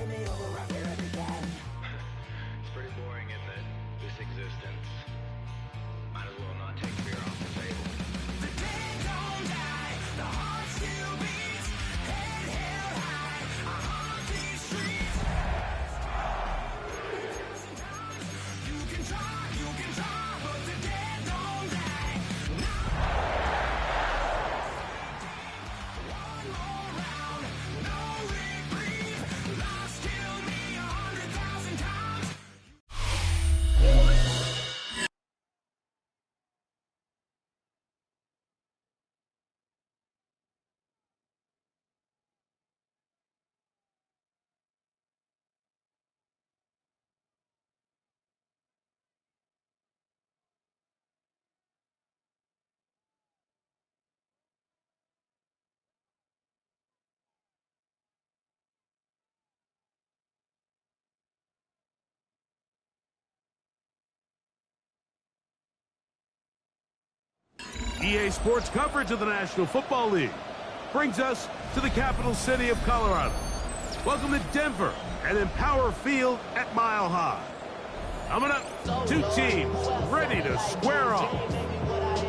It's pretty boring, isn't it? This existence. Might as well not take beer off the table. The dead don't die, the heart still beats, head held high, I haunt these streets. You can try, but the dead don't die. One more round, no reprieve, lost killed me 100,000 times. EA Sports coverage of the National Football League brings us to the capital city of Colorado. Welcome to Denver and Empower Field at Mile High. Coming up, two teams ready to square off.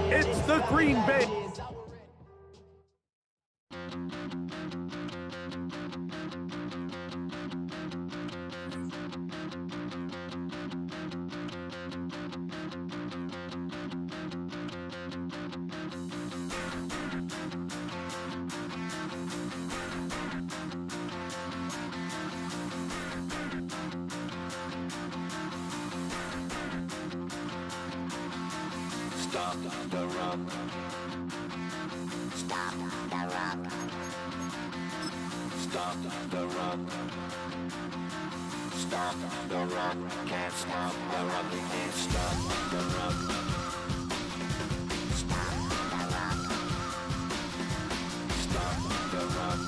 It's the Green Bay. Stop the run. Stop the run. Stop the run. Stop the run. Can't stop the run. You can't stop the run. Stop the run. Stop the run.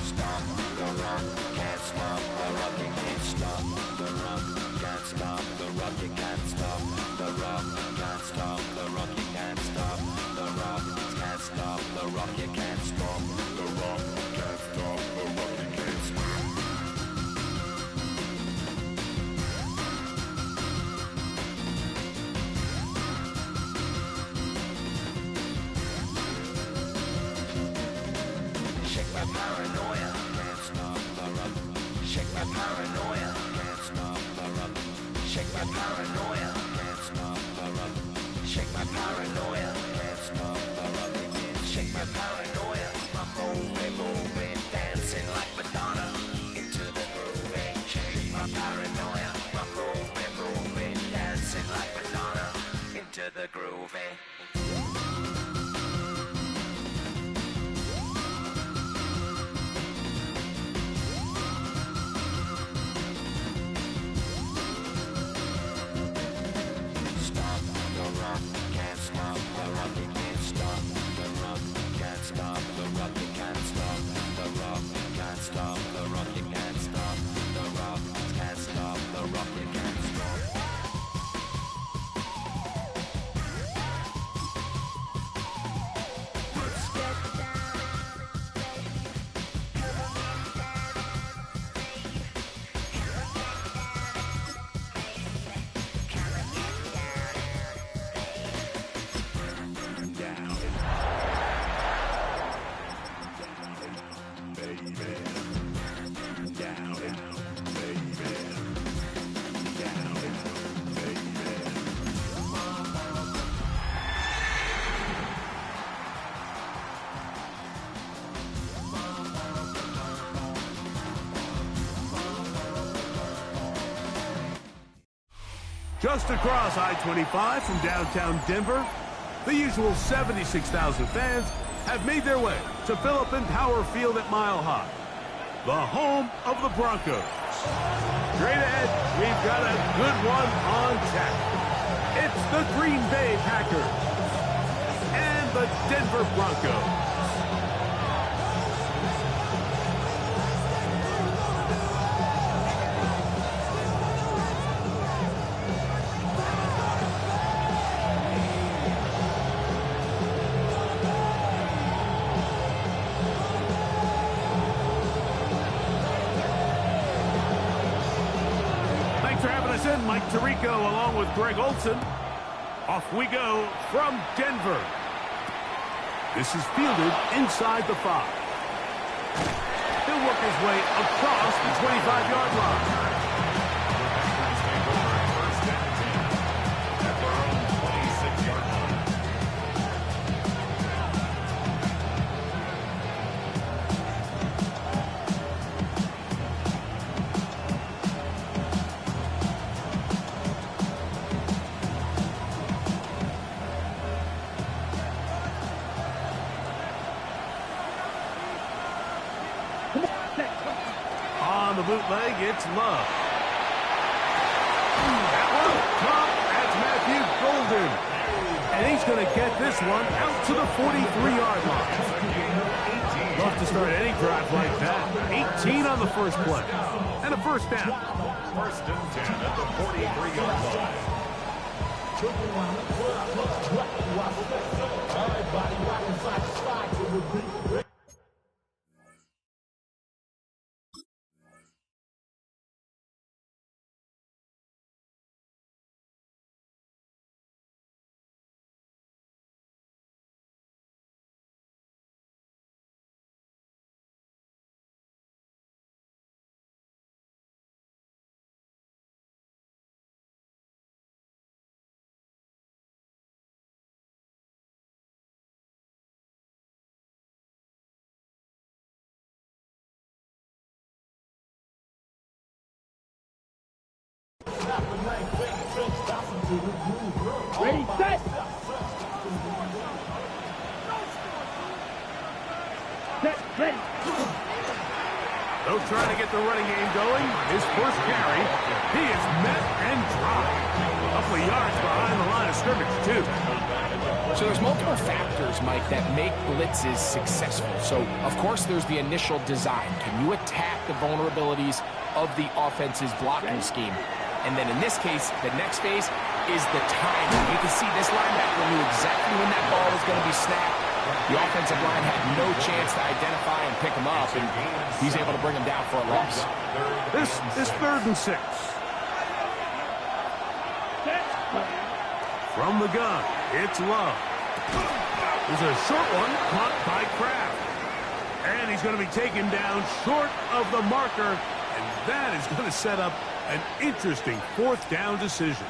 Stop the run. Can't stop the run. You can't stop the run. Can't stop the run. You can't stop the run. Can't stop the rock. You can't stop the rock. Can't stop the rock. You can't stop the rock. Can't stop the rock. You can't stop. Shake my paranoia. Can't stop the rock. Shake my paranoia. Can't stop the rock. Shake my paranoia. Can't stop the rock. Shake my paranoia. Can't stop the rock. Shake my paranoia. I'm moving, dancing like Madonna into the groove. Shake my paranoia. I'm moving, dancing like Madonna into the groove. Stop the rock, can't stop the rock, you can't stop the rock, can't stop the rock, you can't stop the rock, can't stop the rock, you can't stop the rock, can't stop the rock, you can't stop. Just across I-25 from downtown Denver, the usual 76,000 fans have made their way to fill up Empower Field at Mile High, the home of the Broncos. Straight ahead, we've got a good one on tap. It's the Green Bay Packers and the Denver Broncos. for having us in, Mike Tirico, along with Greg Olson. Off we go from Denver. This is fielded inside the 5. He'll work his way across the 25-yard line. On the bootleg, it's Love. That one caught. That's Matthew Golden. And he's going to get this one out to the 43-yard line. Love to start any drive like that. 18 on the first play. And a first down. First and 10 at the 43-yard line. Ready, set! Set, ready! They'll try to get the running game going. His first carry, he is met and dropped. A couple of yards behind the line of scrimmage, too. So there's multiple factors, Mike, that make blitzes successful. So, of course, there's the initial design. Can you attack the vulnerabilities of the offense's blocking scheme? And then in this case, the next phase is the timing. You can see this linebacker knew exactly when that ball was going to be snapped. The offensive line had no chance to identify and pick him up, and he's able to bring him down for a loss. This is 3rd and 6. From the gun, it's Love. There's a short one caught by Kraft. And he's going to be taken down short of the marker, and that is going to set up an interesting 4th down decision.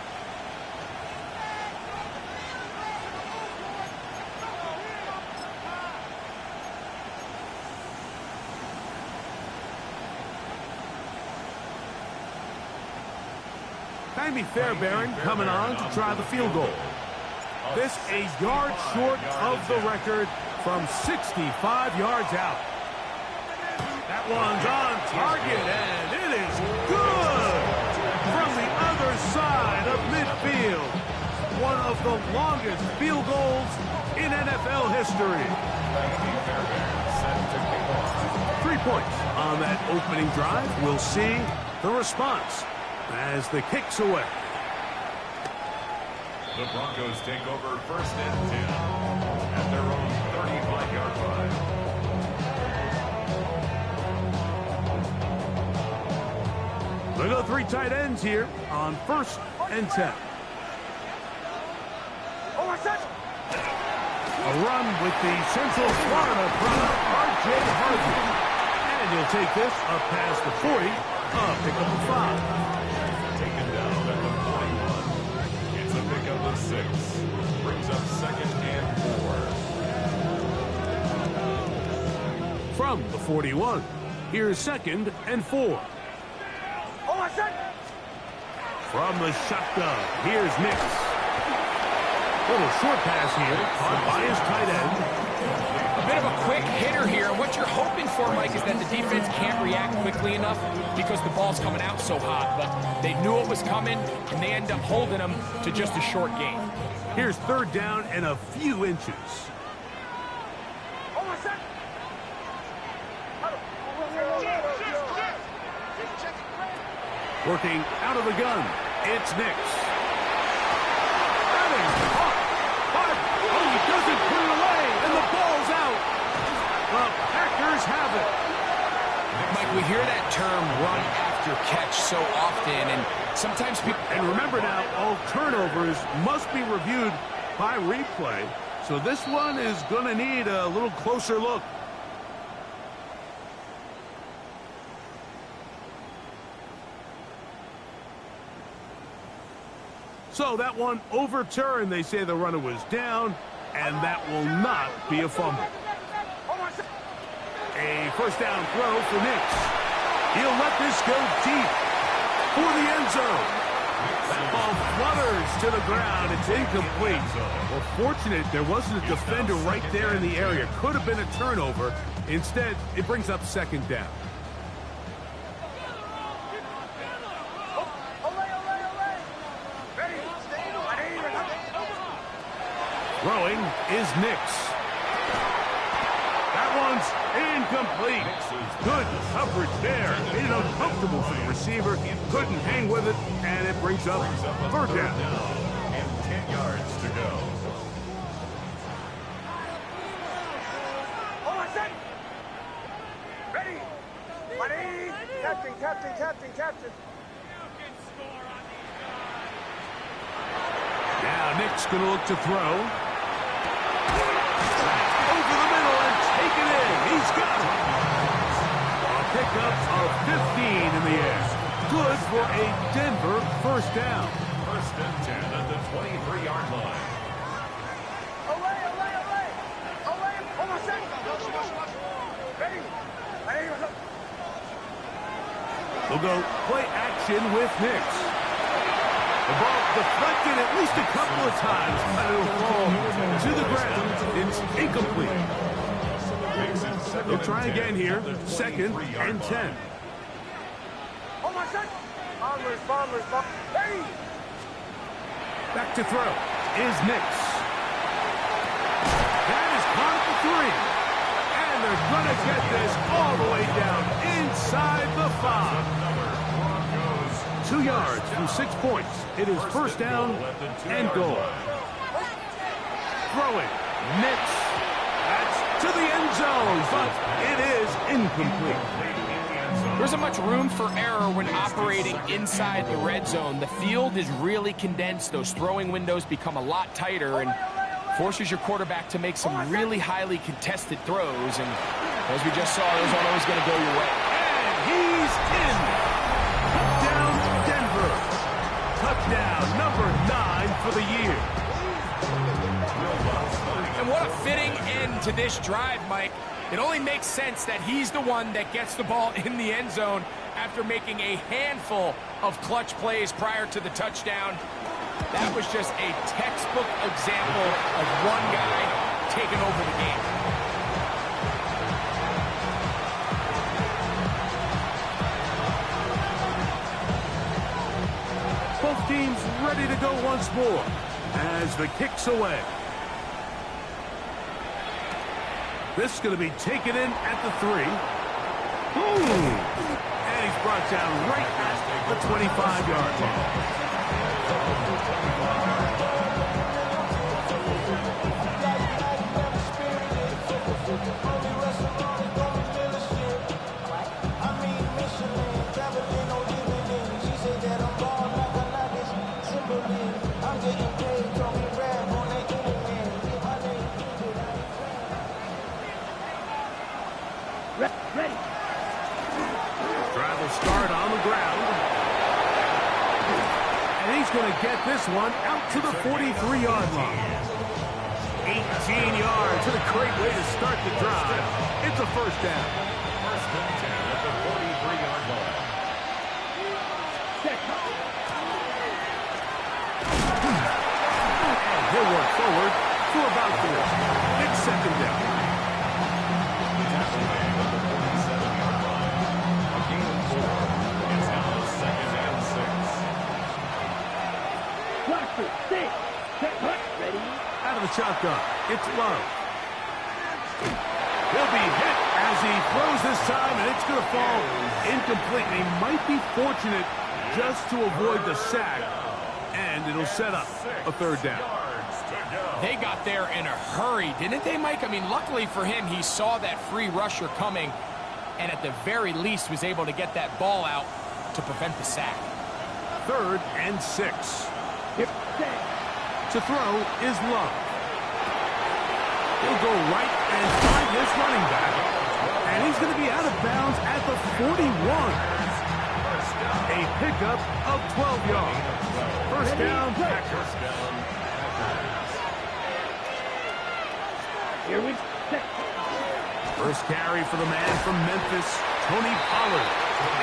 Jamie Fairbairn coming on to try the field goal. This a yard short of the record from 65 yards out. That one's on target, and it is good from the other side of midfield. One of the longest field goals in NFL history. 3 points on that opening drive. We'll see the response as the kick's away. The Broncos take over 1st and 10 at their own 35-yard line. They go 3 tight ends here on 1st and 10. A run with the Central Florida product, R.J. Harvey. And he'll take this up past the 40, pick up a 5. Taken down at the 41. It's a pickup of 6. Brings up 2nd and 4. From the 41, here's 2nd and 4. From the shotgun, here's Nix. Little short pass here, caught by his tight end. A bit of a quick hitter here, and what you're hoping for, Mike, is that the defense can't react quickly enough because the ball's coming out so hot. But they knew it was coming, and they end up holding them to just a short gain. Here's 3rd down and a few inches. Working out of the gun, it's Nix. That is caught. But, oh, he doesn't put it away, and the ball's out. The Packers have it. Mike, we hear that term run after catch so often, and Sometimes people... And remember now, all turnovers must be reviewed by replay. So this one is going to need a little closer look. So that one overturned. They say the runner was down, and that will not be a fumble. A first down throw for Nix. He'll let this go deep for the end zone. That ball flutters to the ground. It's incomplete. Well, fortunate there wasn't a defender right there in the area. Could have been a turnover. Instead, it brings up second down. Throwing is Nix. That one's incomplete. Good coverage there. Made it uncomfortable for the receiver. Couldn't hang with it, and it brings up third down. And 10 yards to go. Hold on a second. Ready. Ready. Captain. Now Nick's going to look to throw. Over the middle and take it in. He's got it. A pickup of 15 in the air. Good for a Denver first down. First and 10 at the 23-yard line. Away. Hold on a second. Ready. We'll go play action with Nix. The ball deflected at least a couple of times, but it'll fall to the ground. It's incomplete. They'll try again here. Second and 10. Hold on a second. Bombers. Ready. Back to throw is Nix. That is caught at the 3. And they're going to get this all the way down inside the 5. 2 yards from 6 points. It is first down and goal. Throwing. Nix. That's to the end zone, but it is incomplete. There isn't much room for error when operating inside the red zone. The field is really condensed. Those throwing windows become a lot tighter and forces your quarterback to make some really highly contested throws. And as we just saw, those aren't always going to go your way. And he's in. Touchdown, Denver. Touchdown number 9 for the year. And what a fitting end to this drive, Mike. It only makes sense that he's the one that gets the ball in the end zone after making a handful of clutch plays prior to the touchdown. That was just a textbook example of one guy taking over the game. Both teams ready to go once more as the kick's away. This is going to be taken in at the 3. And he's brought down right at the 25-yard line. Ready. Drive will start on the ground. And he's going to get this one out to the 43-yard line. 18 yards. What a great way to start the drive. It's a first down. First and 10 at the 43-yard line. And he'll work forward for about 4. It's second down. Ready. Out of the shotgun. It's low. He'll be hit as he throws this time, and it's going to fall incomplete. He might be fortunate just to avoid the sack, and it'll set up a third down. They got there in a hurry, didn't they, Mike? I mean, luckily for him, he saw that free rusher coming, and at the very least was able to get that ball out to prevent the sack. 3rd and 6. Yep. To throw is Love. He'll go right and find his running back. And he's going to be out of bounds at the 41. A pickup of 12 yards. First down, Packers. Here we go. First carry for the man from Memphis, Tony Pollard.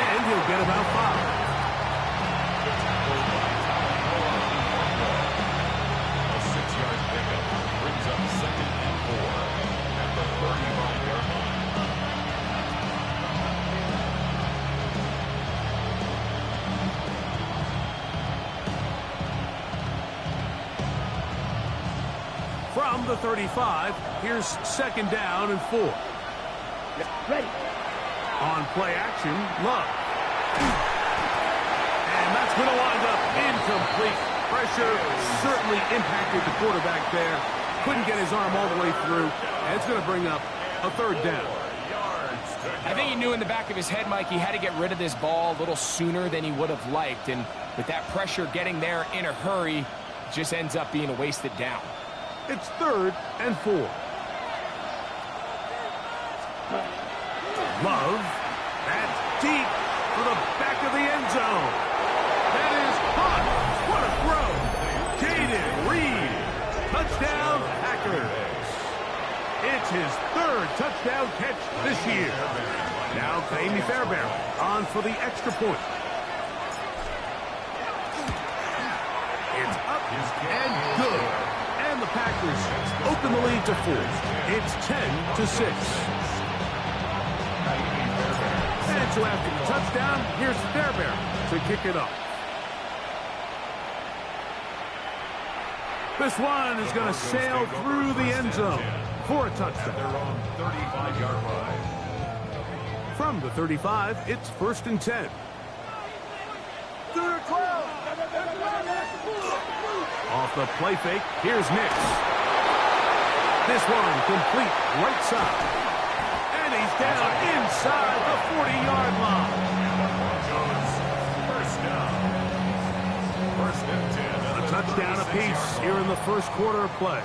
And he'll get about 5. A 6-yard pickup brings up 2nd and 4 at the 35-yard line. From the 35, here's 2nd down and 4. Ready. On play action, Love. And that's going to wind up incomplete. Pressure certainly impacted the quarterback there. Couldn't get his arm all the way through. And it's going to bring up a 3rd down. I think he knew in the back of his head, Mike, he had to get rid of this ball a little sooner than he would have liked. And with that pressure getting there in a hurry, it just ends up being a wasted down. It's 3rd and 4. Love. That's deep for the back of the end zone. That is caught. What a throw. Jaden Reed. Touchdown, Packers. It's his 3rd touchdown catch this year. Now Amy Fairbairn on for the extra point. It's up and good. And the Packers open the lead to 4. It's 10-6. And so after the touchdown, here's Fairbairn to kick it off. This one is going to sail through the end zone for a touchdown. Their own 35-yard line. From the 35, it's 1st and 10. Off the play fake, here's Nix. This one complete right side. And he's down inside the 40-yard line. First down. 1st and 10. A touchdown apiece here in the first quarter of play.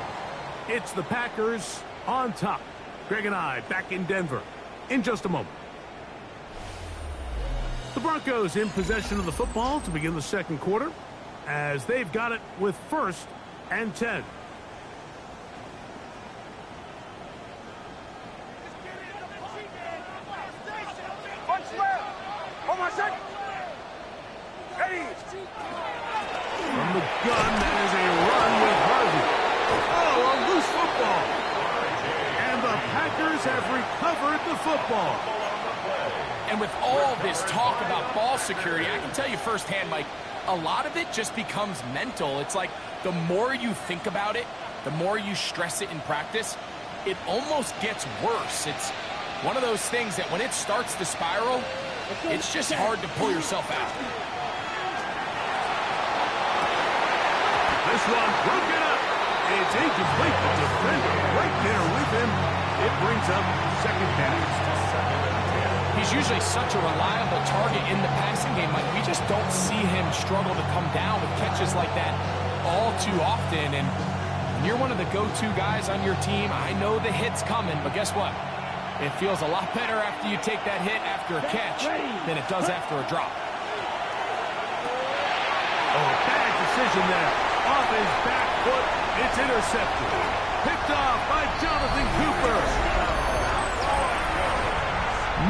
It's the Packers on top. Greg and I back in Denver in just a moment. The Broncos in possession of the football to begin the second quarter as they've got it with 1st and 10. From the gun, that is a run with Harvey. Oh, a loose football. And the Packers have recovered the football. And with all this talk about ball security, I can tell you firsthand, Mike, a lot of it just becomes mental. It's like the more you think about it, the more you stress it in practice, it almost gets worse. It's one of those things that when it starts to spiral, it's just hard to pull yourself out. This one broken up. It's incomplete. The defender right there with him. It brings up 2nd down. He's usually such a reliable target in the passing game. Like, we just don't see him struggle to come down with catches like that all too often. And when you're one of the go-to guys on your team, I know the hit's coming, but guess what? It feels a lot better after you take that hit after a catch than it does after a drop. Oh, bad decision there. Off his back foot, it's intercepted. Picked off by Jonathan Cooper.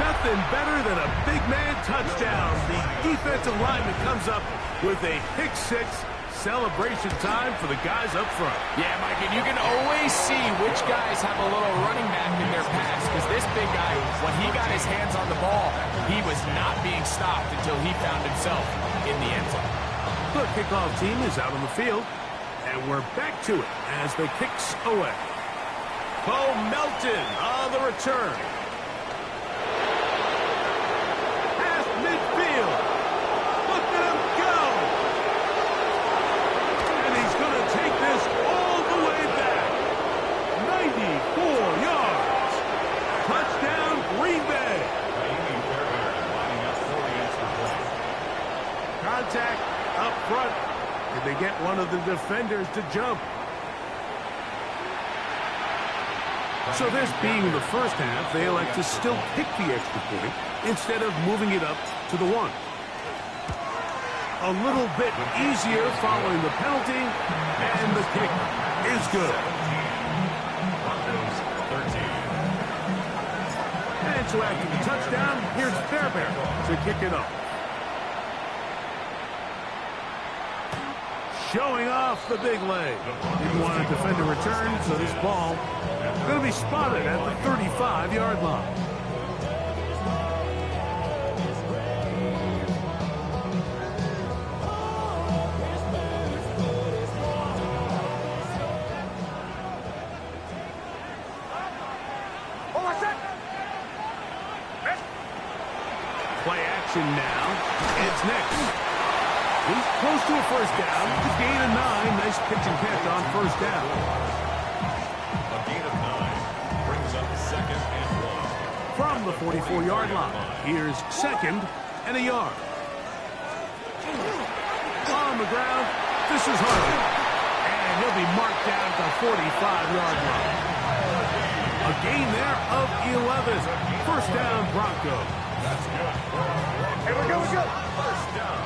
Nothing better than a big man touchdown. The defensive lineman comes up with a pick 6. Celebration time for the guys up front. Yeah, Mike, and you can always see which guys have a little running back in their pass, because this big guy, when he got his hands on the ball, he was not being stopped until he found himself in the end zone. The kickoff team is out on the field, and we're back to it as the kicks away. Bo Melton on the return. Past midfield. Look at him go. And he's going to take this all the way back. 94 yards. Touchdown, Green Bay. Lining up for the extra point. Contact up front. Did they get one of the defenders to jump? So this being the first half, they elect to still kick the extra point instead of moving it up to the 1. A little bit easier following the penalty, and the kick is good. And so after the touchdown, here's Fairbairn to kick it up. Showing off the big leg. Didn't want to defend a return, so this ball going to be spotted at the 35-yard line. Play action now. It's next. He's close to a first down. The gain of 9. Nice pitch and catch on first down. A gain of 9 brings up 2nd and 1. From the 44-yard line, here's 2nd and a yard. On the ground, this is Harvey. And he'll be marked down at the 45-yard line. A gain there of 11. First down, Broncos. That's good. Here we go, we go. First down.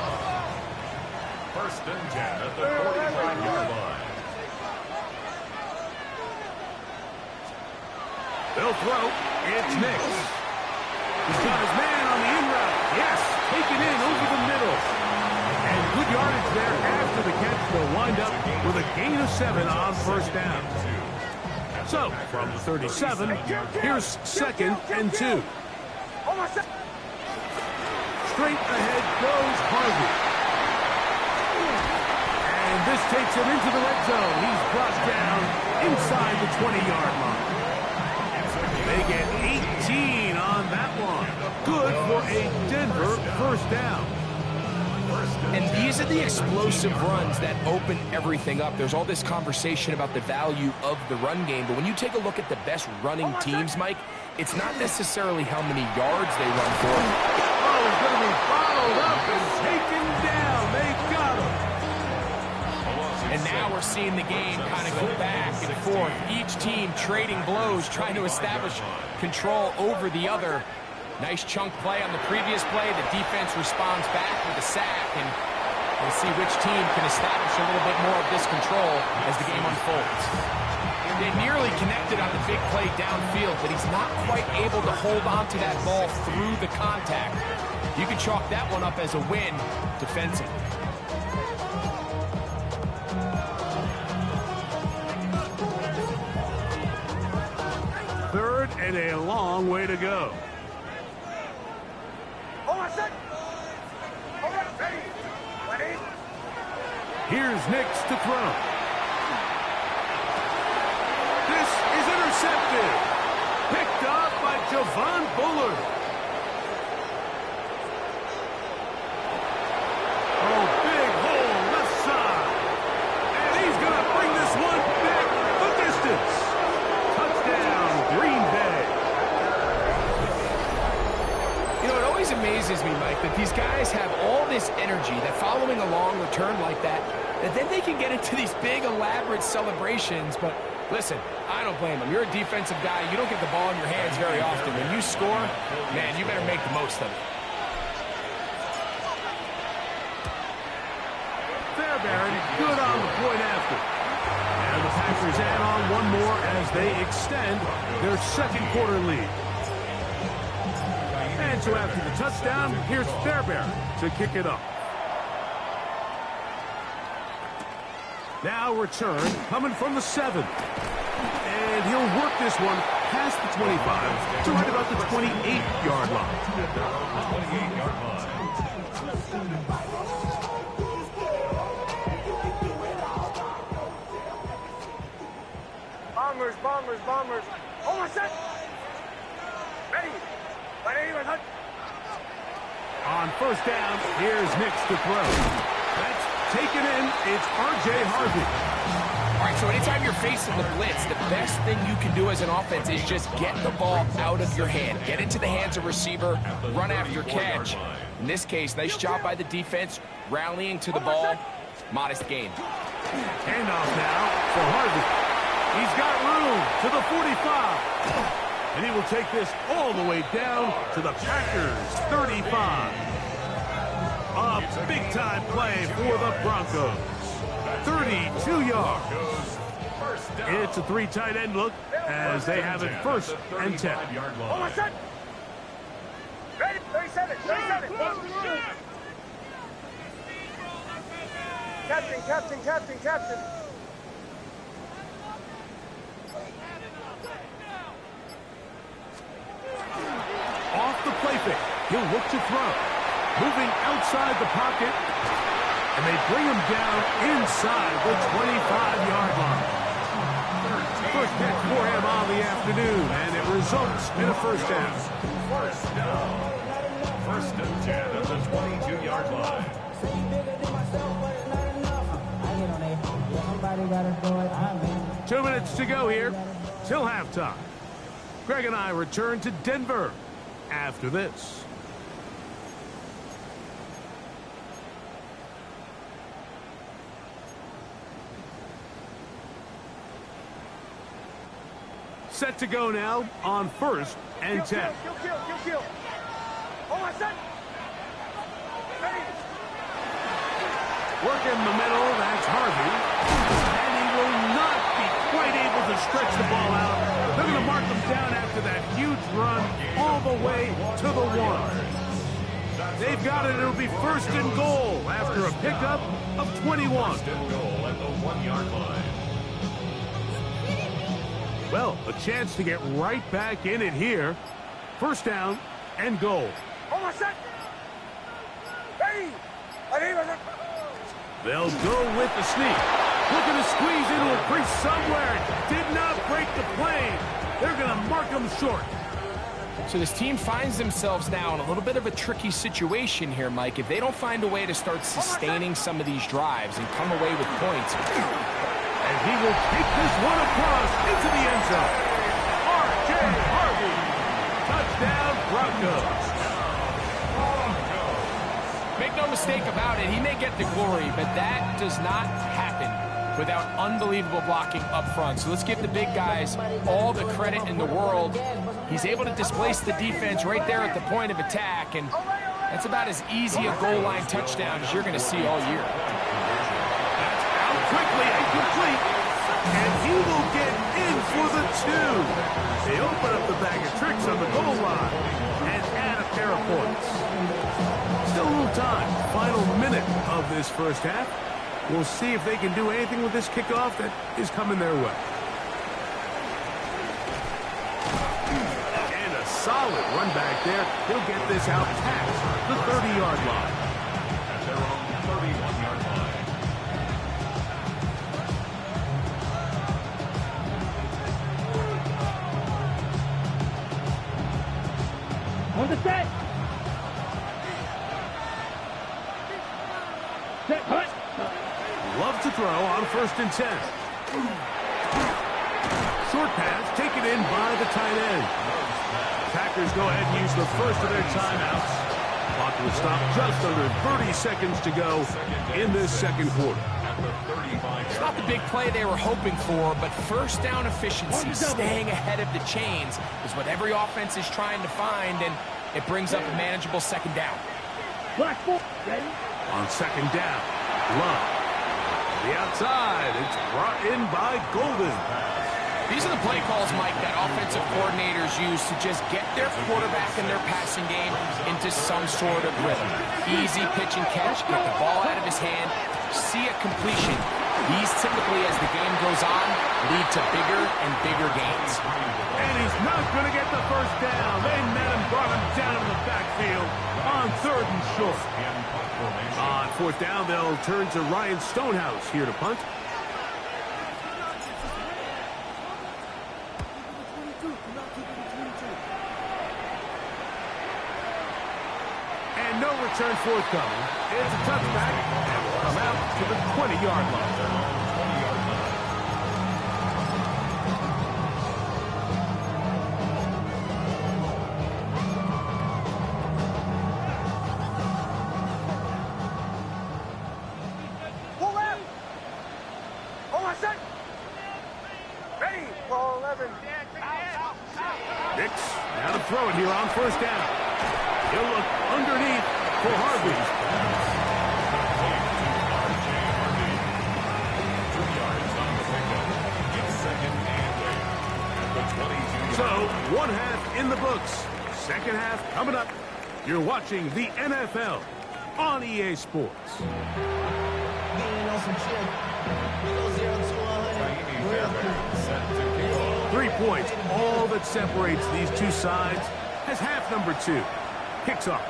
First and 10 at the 45-yard line. They'll throw. It's Nix. He's got his man on the in route. Yes, taken in over the middle. And good yardage there after the catch. They'll wind up with a gain of 7 on first down. So, from the 37, here's 2nd and 2. Straight ahead goes Harvey. And this takes him into the red zone. He's brought down inside the 20-yard line. They get 18 on that one. Good for a Denver first down. And these are the explosive runs that open everything up. There's all this conversation about the value of the run game, but when you take a look at the best running teams, Mike, it's not necessarily how many yards they run for. Oh, he's going to be followed up and taken down. They got him. And now we're seeing the game kind of go back and forth. Each team trading blows, trying to establish control over the other. Nice chunk play on the previous play. The defense responds back with a sack, and we'll see which team can establish a little bit more of this control as the game unfolds. They nearly connected on the big play downfield, but he's not quite able to hold on to that ball through the contact. You can chalk that one up as a win defensively. Third and a long way to go. Here's Nix to throw. This is intercepted. Picked up by Javon Bullard. Oh, big hole left side. And he's going to bring this one back the distance. Touchdown, Green Bay. You know, it always amazes me, Mike, that these guys have all this energy, that following a long return like that then they can get into these big, elaborate celebrations. But listen, I don't blame them. You're a defensive guy. You don't get the ball in your hands very often. When you score, man, you better make the most of it. Fairbairn, good on the point after. And the Packers add on one more as they extend their second quarter lead. And so after the touchdown, here's Fairbairn to kick it up. Now return coming from the 7. And he'll work this one past the 25 to right about the 28-yard line. 28-yard line. Bombers. Hold on a sec. Ready. On first down, here's Nix to throw. That's taken in. It's R.J. Harvey. All right, so anytime you're facing the blitz, the best thing you can do as an offense is just get the ball out of your hand. Get into the hands of receiver, run after catch. In this case, nice job by the defense, rallying to the ball. Modest gain. Handoff now for Harvey. He's got room to the 45. And he will take this all the way down to the Packers' 35. A big-time play for the Broncos. 32 yards. It's a 3 tight end look as they have it first and 10. Almost set. Ready? 37. 37. Captain. Off the play fake. He'll look to throw. Moving outside the pocket. And they bring him down inside the 25-yard line. First catch for him on the afternoon, and it results in a first down. First down. First and 10 at the 22-yard line. 2 minutes to go here till halftime. Greg and I return to Denver after this. Set to go now on first and 10. Kill. Almost set. Ready? Work in the middle, that's Harvey. And he will not be quite able to stretch the ball out. They're going to mark him down after that huge run all the way to the 1. They've got it. It'll be first and goal after a pickup of 21. First and goal at the 1-yard line. Well, a chance to get right back in it here. First down and goal. Almost set. Ready? They'll go with the sneak. Looking to squeeze into a crease somewhere. Did not break the plane. They're going to mark them short. So this team finds themselves now in a little bit of a tricky situation here, Mike. If they don't find a way to start sustaining some of these drives and come away with points. And he will take this one across into the end zone. R.J. Harvey. Touchdown, Broncos. Make no mistake about it, he may get the glory, but that does not happen without unbelievable blocking up front. So let's give the big guys all the credit in the world. He's able to displace the defense right there at the point of attack, and that's about as easy a goal line touchdown as you're going to see all year. Out quickly and complete, and he will get in for the 2. They open up the bag of tricks on the goal line and add a pair of points. Still a little time. Final minute of this first half. We'll see if they can do anything with this kickoff that is coming their way. And a solid run back there. He'll get this out past the 30-yard line. At their own 31-yard line. On the set. Set. Hut. Love to throw on first and 10. Short pass taken in by the tight end. Packers go ahead and use the first of their timeouts. Clock will stop just under 30 seconds to go in this second quarter. It's not the big play they were hoping for, but first down efficiency, staying ahead of the chains, is what every offense is trying to find, and it brings up a manageable second down. On second down, Love. The outside, it's brought in by Golden. These are the play calls, Mike, that offensive coordinators use to just get their quarterback and their passing game into some sort of rhythm. Easy pitch and catch, get the ball out of his hand, see a completion. These typically, as the game goes on, lead to bigger and bigger gains. And he's not going to get the first down. They met him, brought him down in the backfield on third and short. On fourth down, they'll turn to Ryan Stonehouse here to punt. And no return forthcoming. It's a touchback and will come out to the 20-yard line. Nix, now to throw it here on first down. He'll look underneath for Harvey. So, one half in the books. Second half coming up. You're watching the NFL on EA Sports. 3 points, all that separates these two sides, as half number 2 kicks off.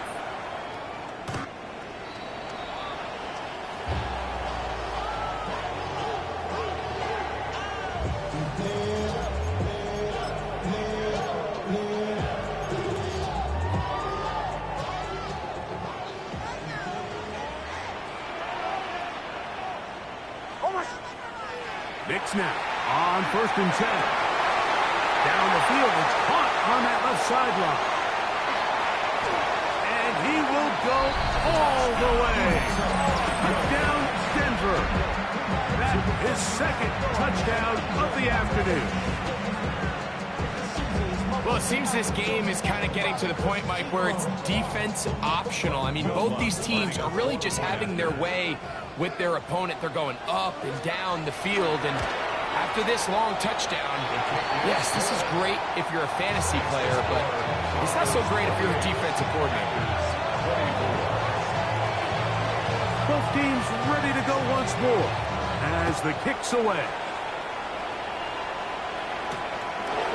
Nix now on 1st and 10. Down the field, it's caught on that left sideline. And he will go all the way. Touchdown, Denver. That is second touchdown of the afternoon. Well, it seems this game is kind of getting to the point, Mike, where it's defense optional. I mean, both these teams are really just having their way with their opponent. They're going up and down the field, and after this long touchdown, yes, this is great if you're a fantasy player, but it's not so great if you're a defensive coordinator. Both teams ready to go once more as the kick's away.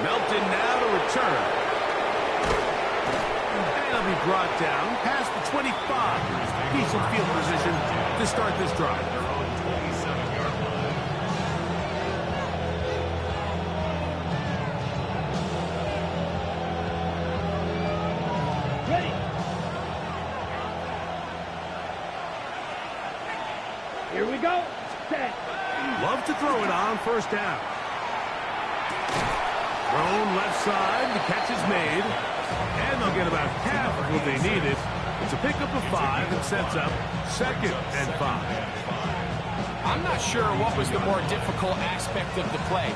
Melton now to return. And he'll be brought down past the 25. Decent field position to start this drive. Ready. Here we go. Set. Love to throw it on first down. Thrown left side, the catch is made, and they'll get about half of what they needed. It's a pickup of 5 and sets up 2nd and 5. I'm not sure what was the more difficult aspect of the play,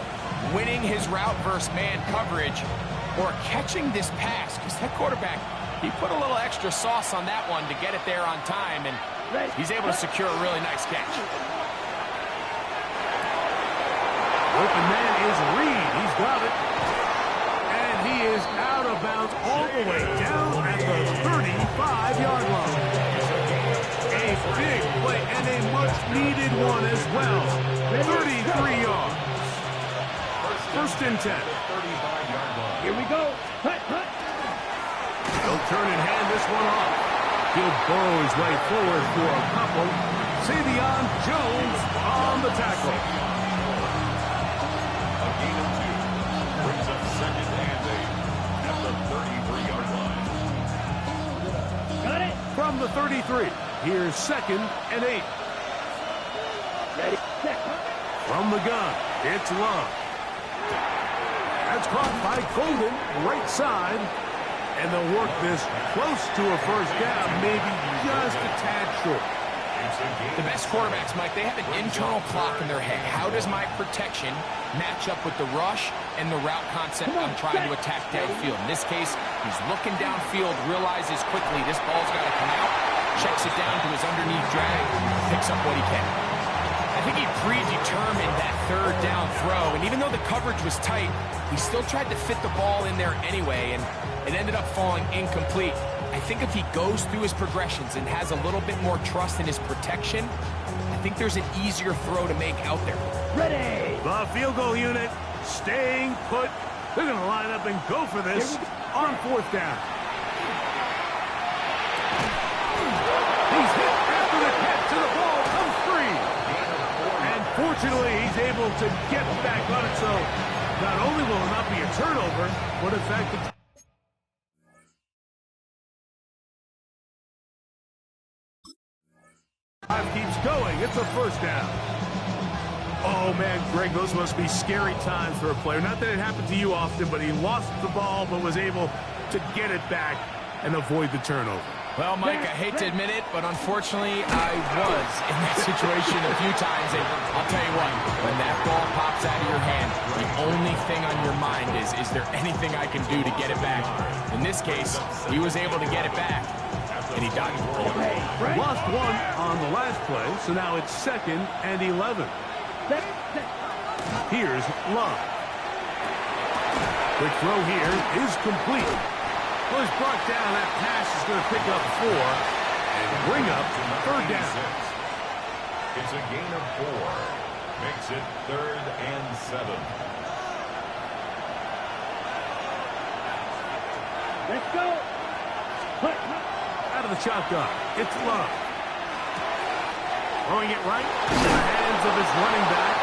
winning his route versus man coverage or catching this pass, because that quarterback, he put a little extra sauce on that one to get it there on time, and he's able to secure a really nice catch. Open man is Reed. He's got it. And he is out of bounds all the way down at the 35-yard line. A big play and a much-needed one as well. 33 yards. 1st and 10. Here we go. Hut, hut. He'll turn and hand this one off. He'll burrow his way forward for a couple. Savion Jones on the tackle. Brings up 2nd and 8 at the 33-yard line. Got it. From the 33, here's 2nd and 8. Ready. Set. From the gun, it's Love. That's caught by Golden, right side. And they'll work this close to a first down, maybe just a tad short. The best quarterbacks, Mike, they have an internal clock in their head. How does my protection match up with the rush and the route concept I'm trying to attack downfield? In this case, he's looking downfield, realizes quickly this ball's got to come out, checks it down to his underneath drag, picks up what he can. I think he predetermined that 3rd down throw, and even though the coverage was tight, he still tried to fit the ball in there anyway, and it ended up falling incomplete. I think if he goes through his progressions and has a little bit more trust in his protection, I think there's an easier throw to make out there. Ready. The field goal unit staying put. They're going to line up and go for this on 4th down. He's hit after the catch, and the ball comes free. And fortunately, he's able to get back on it, so not only will it not be a turnover, but in fact, the drive keeps going. It's a 1st down. Oh, man, Greg, those must be scary times for a player. Not that it happened to you often, but he lost the ball but was able to get it back and avoid the turnover. Well, Mike, I hate to admit it, but unfortunately, I was in that situation a few times. And I'll tell you what, when that ball pops out of your hand, the only thing on your mind is there anything I can do to get it back? In this case, he was able to get it back, and he dodged it. Lost one on the last play, so now it's 2nd and 11. Here's Love. Quick throw here is complete. Well, it's brought down. That pass is going to pick up 4 and bring up 3rd down. It's a gain of 4. Makes it 3rd and 7. Let's go. Out of the shotgun, it's Love. Throwing it right into the hands of his running back.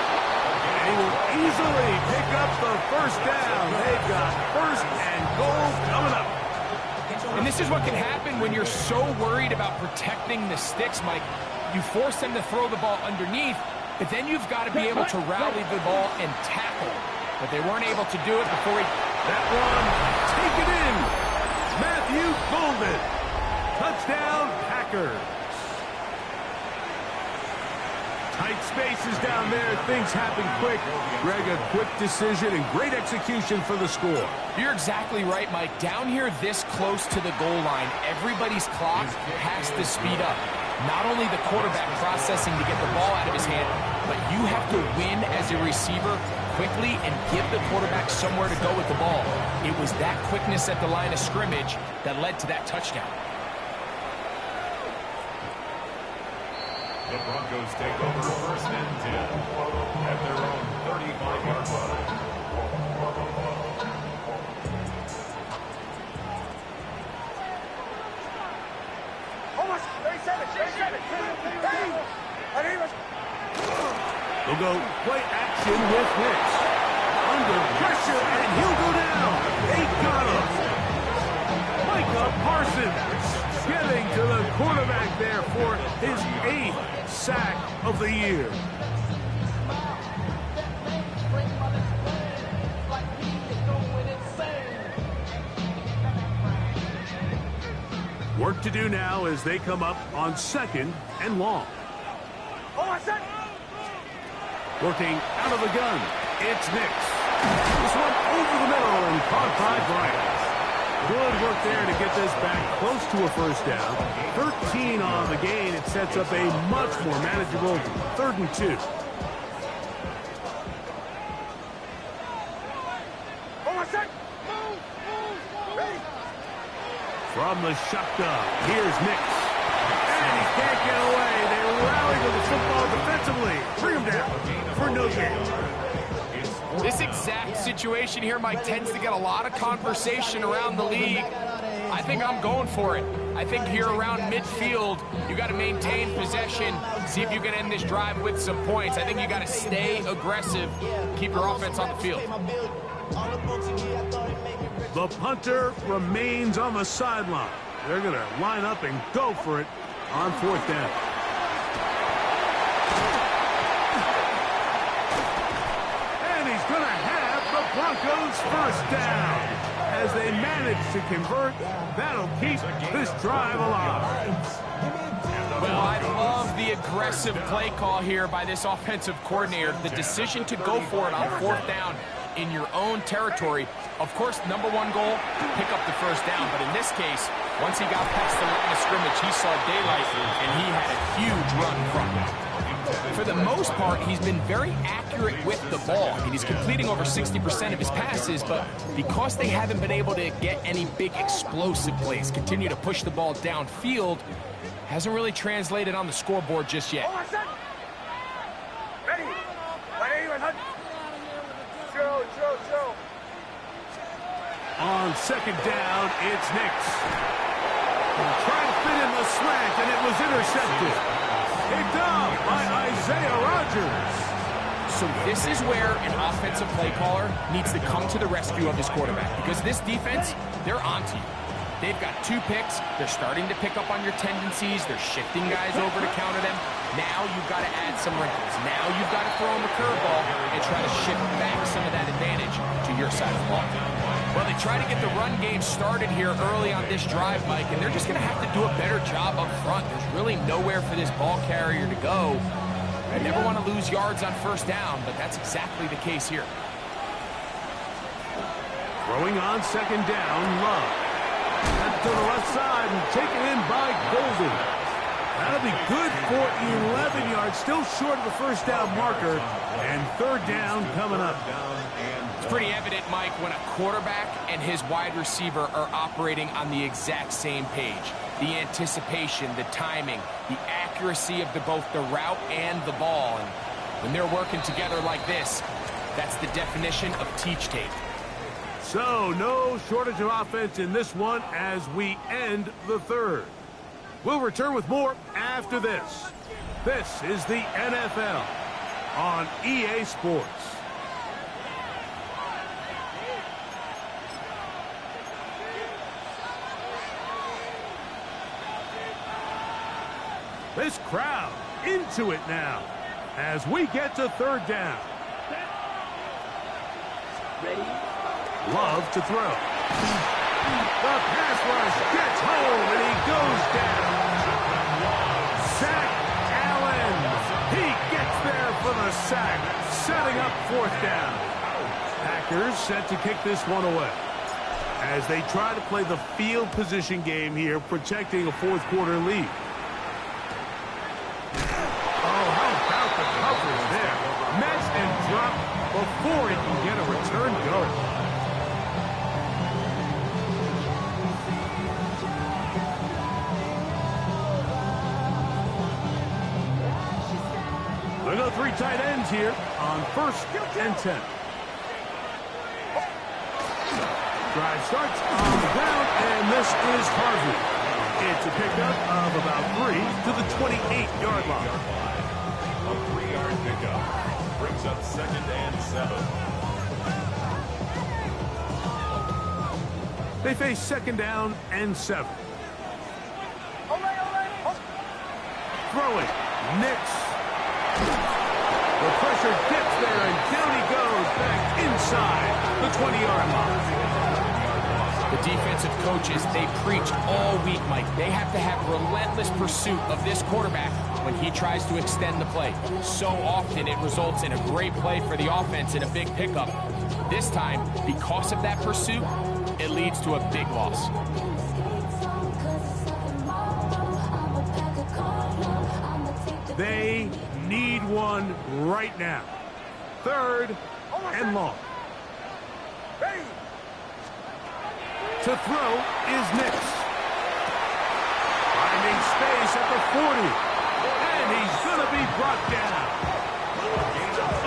And he will easily pick up the 1st down. They've got 1st and goal coming up. And this is what can happen when you're so worried about protecting the sticks, Mike. You force them to throw the ball underneath, but then you've got to be able to rally the ball and tackle. But they weren't able to do it before he... That one, take it in. Matthew Golden. Touchdown, Packers. Tight spaces down there. Things happen quick. Greg, a quick decision and great execution for the score. You're exactly right, Mike. Down here this close to the goal line, everybody's clock has to speed up. Not only the quarterback processing to get the ball out of his hand, but you have to win as a receiver quickly and give the quarterback somewhere to go with the ball. It was that quickness at the line of scrimmage that led to that touchdown. The Broncos take over 1st and 10 at their own 35-yard line. Almost 37. They'll go play action with Hicks. Under pressure, and he'll go down. They got him. Micah Parsons getting to the quarterback there for his 8th sack of the year. Work to do now as they come up on 2nd and long. Working out of the gun, it's Nix. This one over the middle and caught by Bryant. Good work there to get this back close to a 1st down. 13 on the gain. It sets up a much more manageable 3rd and 2. From the shotgun, here's Nix. And he can't get away. They rally to the football defensively. Bring him down for no gain. This exact situation here, Mike, tends to get a lot of conversation around the league. I think I'm going for it. I think here around midfield, you got to maintain possession, see if you can end this drive with some points. I think you got to stay aggressive, keep your offense on the field. The punter remains on the sideline. They're going to line up and go for it on 4th down. And he's going to have the Broncos 1st down. As they manage to convert, that'll keep this drive alive. Well, I love the aggressive play call here by this offensive coordinator. The decision to go for it on 4th down in your own territory. Of course, #1 goal, pick up the 1st down. But in this case, once he got past the line of scrimmage, he saw daylight, and he had a huge run from it. For the most part, he's been very accurate with the ball. I mean, he's completing over 60% of his passes, but because they haven't been able to get any big explosive plays, continue to push the ball downfield, hasn't really translated on the scoreboard just yet. On 2nd down, it's Nix. Trying to fit in the slant, and it was intercepted. Picked up by Isaiah Rodgers. So this is where an offensive play caller needs to come to the rescue of his quarterback, because this defense, they're onto you. They've got 2 picks. They're starting to pick up on your tendencies. They're shifting guys over to counter them. Now you've got to add some wrinkles. Now you've got to throw them a curveball and try to shift back some of that advantage to your side of the ball. Well, they try to get the run game started here early on this drive, Mike, and they're just going to have to do a better job up front. There's really nowhere for this ball carrier to go. I never want to lose yards on first down, but that's exactly the case here. Throwing on second down, Love. That's to the left side and taken in by Golden. That'll be good for 11 yards, still short of the first down marker, and third down coming up. It's pretty evident, Mike, when a quarterback and his wide receiver are operating on the exact same page. The anticipation, the timing, the accuracy of both the route and the ball. And when they're working together like this, that's the definition of teach tape. So, no shortage of offense in this one as we end the third. We'll return with more after this. This is the NFL on EA Sports. This crowd into it now as we get to third down. Ready? Love to throw. The pass rush gets home and he goes down. Zach Allen. He gets there for the sack, setting up fourth down. Packers set to kick this one away as they try to play the field position game here, protecting a fourth quarter lead. Oh, how about the coverage there? Met and dropped before he can get a return going. They go three tight ends here on 1st and 10. Drive starts on the ground, and this is Harvey. It's a pickup of about 3 to the 28-yard line. A 3-yard pickup brings up 2nd and 7. They face 2nd down and 7. Throwing, Nix. The pressure gets there, and down he goes back inside the 20-yard line. The defensive coaches, they preach all week, Mike. They have to have relentless pursuit of this quarterback when he tries to extend the play. So often it results in a great play for the offense and a big pickup. This time, because of that pursuit, it leads to a big loss. They need one right now. 3rd and long. To throw is Nix. Finding space at the 40. And he's going to be brought down.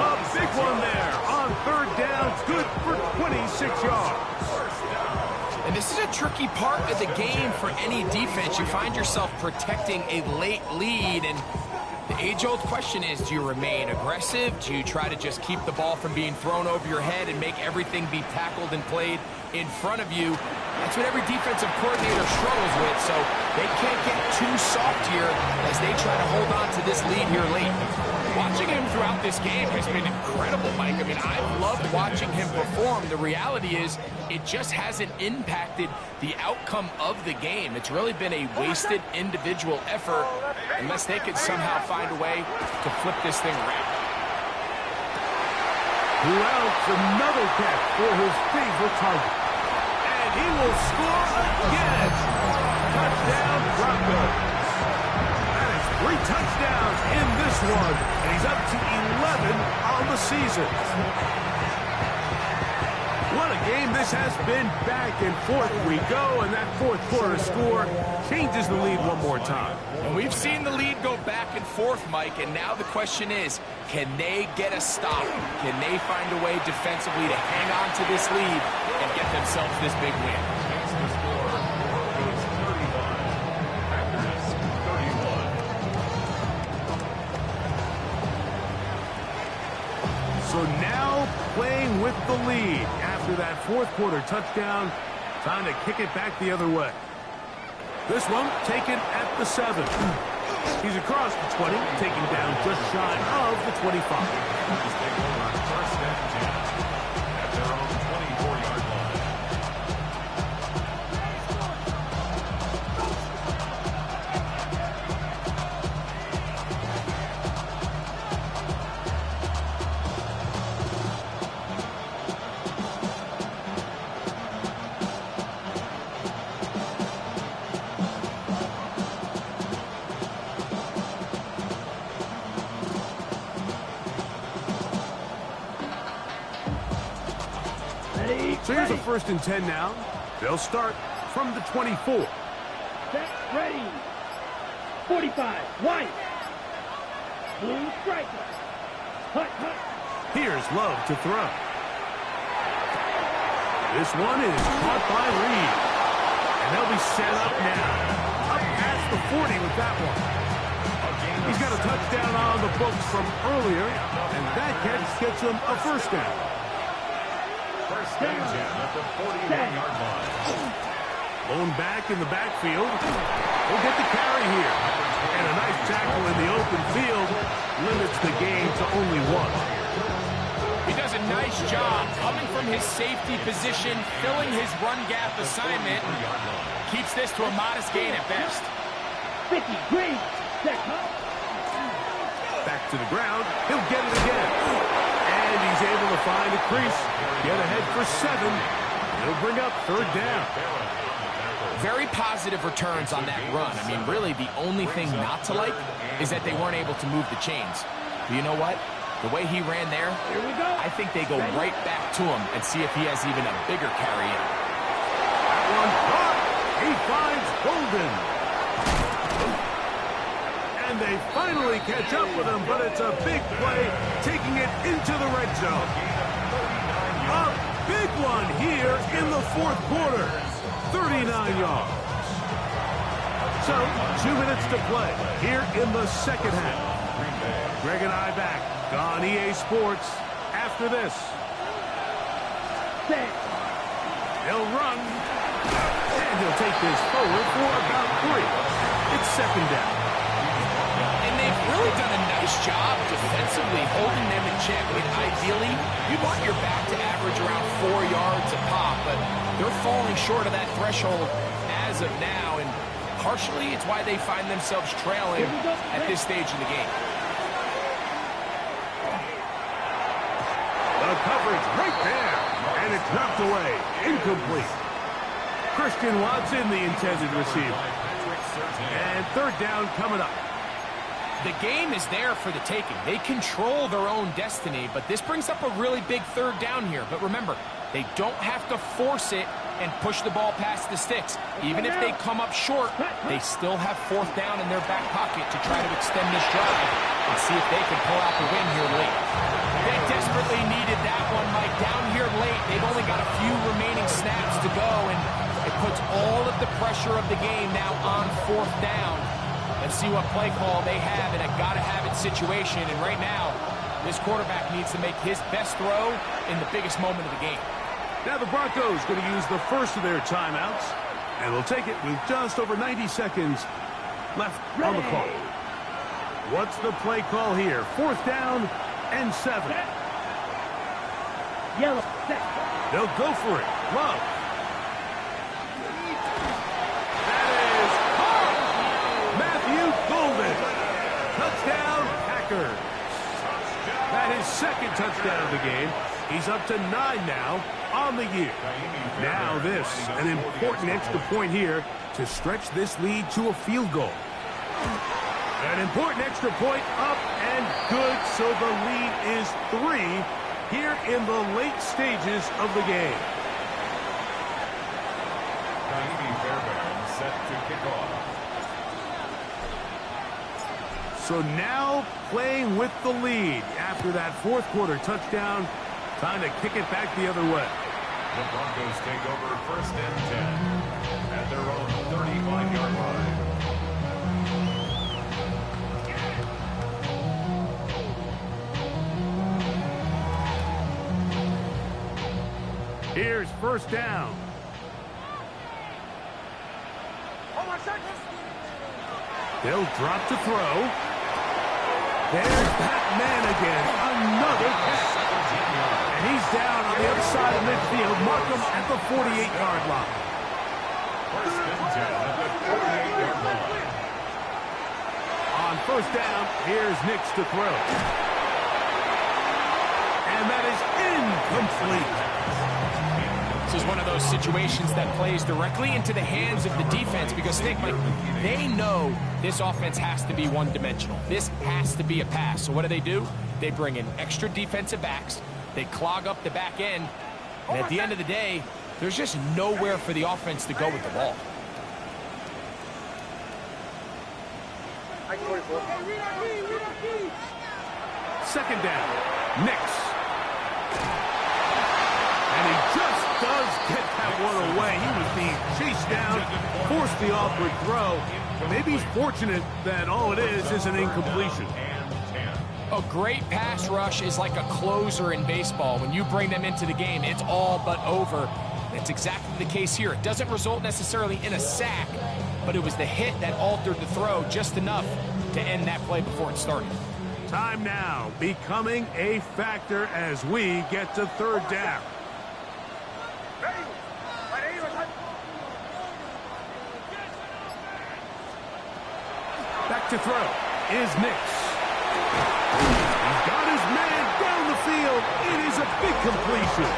A big one there on 3rd down. Good for 26 yards. And this is a tricky part of the game for any defense. You find yourself protecting a late lead, and the age-old question is, do you remain aggressive? Do you try to just keep the ball from being thrown over your head and make everything be tackled and played in front of you? That's what every defensive coordinator struggles with, so they can't get too soft here as they try to hold on to this lead here late. Watching him throughout this game has been incredible, Mike. I mean, I've loved watching him perform. The reality is it just hasn't impacted the outcome of the game. It's really been a wasted individual effort unless they could somehow find a way to flip this thing around. Who else? Another catch for his favorite target. And he will score again. Touchdown, Broncos. That is 3 touchdowns in this one, and he's up to 11 on the season. What a game this has been. Back and forth we go, and that fourth quarter score changes the lead one more time. And we've seen the lead go back and forth, Mike, and now the question is, can they get a stop? Can they find a way defensively to hang on to this lead and get themselves this big win? So now playing with the lead after that fourth quarter touchdown, time to kick it back the other way. This one taken at the 7. He's across the 20, taken down just shy of the 25. He's taking over 1st and 10 at their own 24-yard line. So here's a 1st and 10 now. They'll start from the 24. Set, ready. 45, white. Blue striker. Hut, hut. Here's Love to throw. This one is caught by Reed. And they'll be set up now. Up past the 40 with that one. He's got a touchdown on the books from earlier, and that catch gets him a 1st down. 1st and 10 at the 41-yard line. Blown back in the backfield. He'll get the carry here. And a nice tackle in the open field limits the game to only 1. He does a nice job coming from his safety position, filling his run gap assignment, keeps this to a modest gain at best. 50, green, set, hut. Back to the ground. He'll get it again. And he's able to find a crease. Get ahead for 7. He'll bring up 3rd down. Very positive returns on that run. I mean, really, the only thing not to like is that they weren't able to move the chains. But you know what? The way he ran there, Here we go. I think they go right back to him and see if he has even a bigger carry in. That one caught. He finds Golden. And they finally catch up with him, but it's a big play, taking it into the red zone. A big one here in the 4th quarter. 39 yards. So, 2 minutes to play here in the 2nd half. Greg and I back on EA Sports after this. Set. He'll run, and he'll take this forward for about 3. It's 2nd down. And they've really done a nice job defensively holding them in check. I mean, ideally, you want your back to average around 4 yards a pop, but they're falling short of that threshold as of now, and partially it's why they find themselves trailing at this stage in the game. The coverage right there, and it's knocked away, incomplete. Christian Watson, the intended receiver. And 3rd down coming up. The game is there for the taking. They control their own destiny, but this brings up a really big 3rd down here. But remember, they don't have to force it and push the ball past the sticks. Even if they come up short, they still have 4th down in their back pocket to try to extend this drive and see if they can pull out the win here late. They desperately needed that one, Mike. Down here late, they've only got a few remaining snaps to go, and it puts all of the pressure of the game now on 4th down. Let's see what play call they have in a gotta-have-it situation. And right now, this quarterback needs to make his best throw in the biggest moment of the game. Now the Broncos going to use the first of their timeouts, and they'll take it with just over 90 seconds left on the clock. What's the play call here? 4th down and 7. Yellow, set. They'll go for it. Love. Golden. Touchdown, Packers. That is 2nd touchdown of the game. He's up to 9 now on the year. Now this, an important extra point here to stretch this lead to a field goal. An important extra point up and good, so the lead is 3 here in the late stages of the game. Set to kick off. So now playing with the lead after that 4th quarter touchdown. Time to kick it back the other way. The Broncos take over 1st and 10 at their own 35-yard line. Here's 1st down. They'll drop to throw. There's that man again. Another catch. And he's down on the other side of midfield. Mark him at the 48-yard line. 1st and 10 at the 48-yard line. On 1st down, here's Nix to throw. And that is incomplete. This is one of those situations that plays directly into the hands of the defense because think, like, they know this offense has to be one-dimensional. This has to be a pass. So what do? They bring in extra defensive backs. They clog up the back end. And at the end of the day, there's just nowhere for the offense to go with the ball. Second down, Knicks. And he just does get that one away. He was being chased down, forced the awkward throw. Maybe he's fortunate that all it is an incompletion. A great pass rush is like a closer in baseball. When you bring them into the game, it's all but over. That's exactly the case here. It doesn't result necessarily in a sack, but it was the hit that altered the throw just enough to end that play before it started. Time now becoming a factor as we get to third down. Back to throw is Knicks. He's got his man down the field. It is a big completion.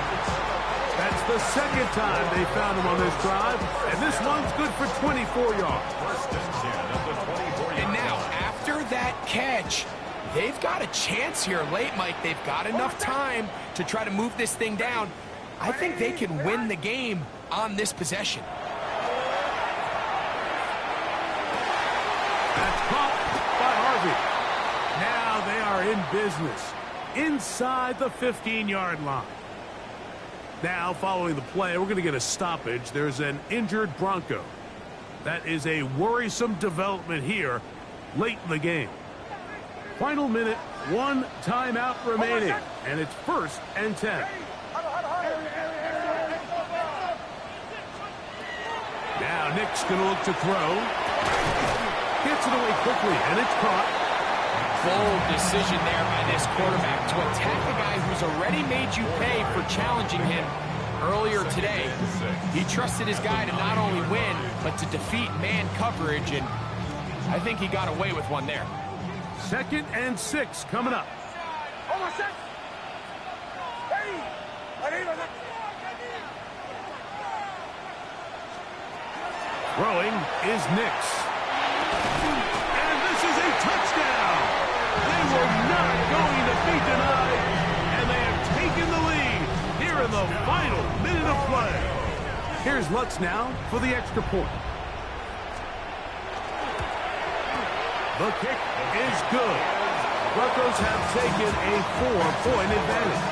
That's the second time they found him on this drive, and this one's good for 24 yards. And now, after that catch, they've got a chance here late, Mike. They've got enough time to try to move this thing down. I think they can win the game on this possession. That's caught by Harvey. Now they are in business inside the 15-yard line. Now, following the play, we're going to get a stoppage. There's an injured Bronco. That is a worrisome development here late in the game. Final minute, one timeout remaining, and it's 1st and 10. Now Nick's going to look to throw. Gets it away quickly, and it's caught. Bold decision there by this quarterback to attack a guy who's already made you pay for challenging him earlier today. He trusted his guy to not only win, but to defeat man coverage, and I think he got away with one there. 2nd and 6 coming up. Throwing is Knicks. And this is a touchdown. They were not going to be denied, and they have taken the lead here in the final minute of play. Here's Lutz now for the extra point. The kick is good. Broncos have taken a 4-point advantage.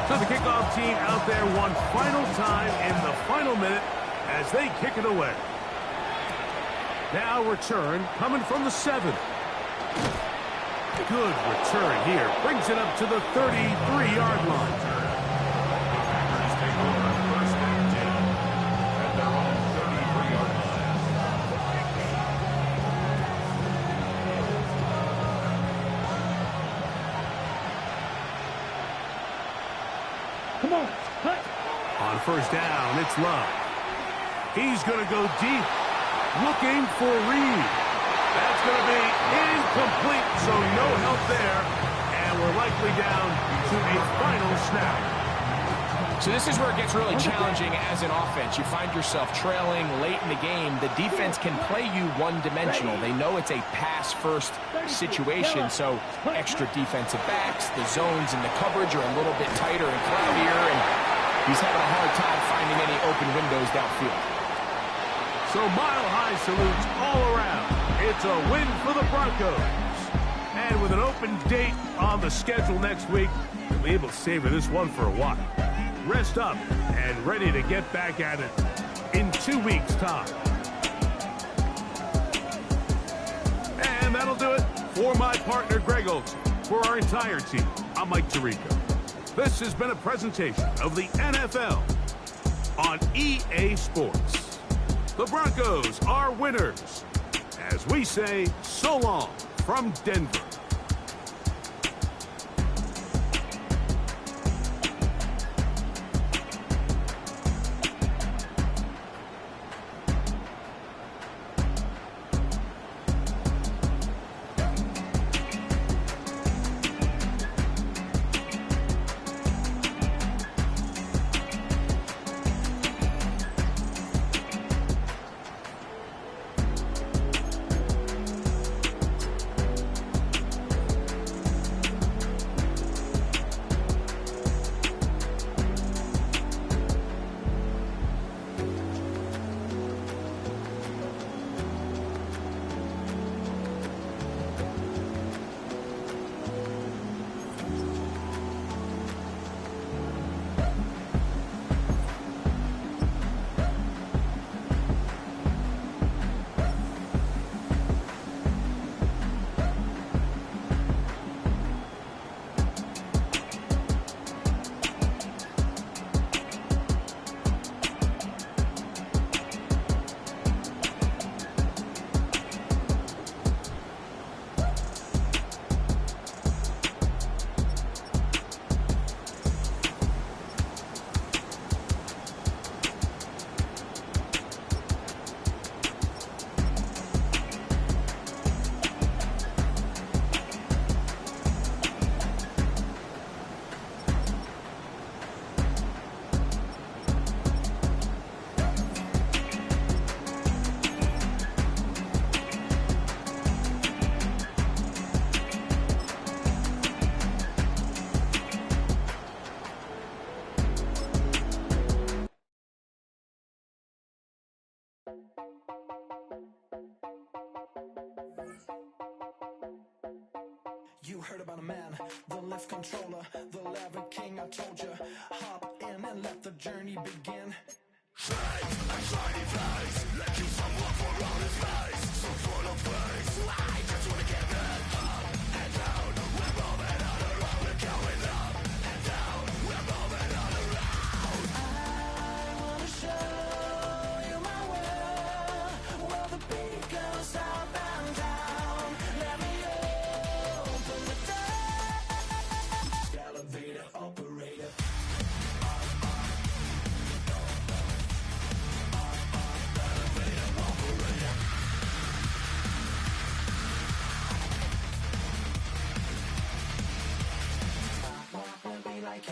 So the kickoff team out there one final time in the final minute as they kick it away. Now return coming from the 7. Good return here. Brings it up to the 33-yard line. On 1st down, it's Love. He's going to go deep, looking for Reed. That's going to be incomplete, so no help there, and we're likely down to a final snap. So this is where it gets really challenging as an offense. You find yourself trailing late in the game. The defense can play you one-dimensional. They know it's a pass-first situation, so extra defensive backs, the zones and the coverage are a little bit tighter and cloudier, and he's having a hard time finding any open windows downfield. So mile-high salutes all around. It's a win for the Broncos. And with an open date on the schedule next week, we'll be able to savor this one for a while. Rest up and ready to get back at it in 2 weeks' time. And that'll do it for my partner, Greg Olson. For our entire team, I'm Mike Tirico. This has been a presentation of the NFL on EA Sports. The Broncos are winners. As we say, so long from Denver. You heard about a man, the lift controller, the lever king, I told you. Hop in and let the journey begin. Shake and shake.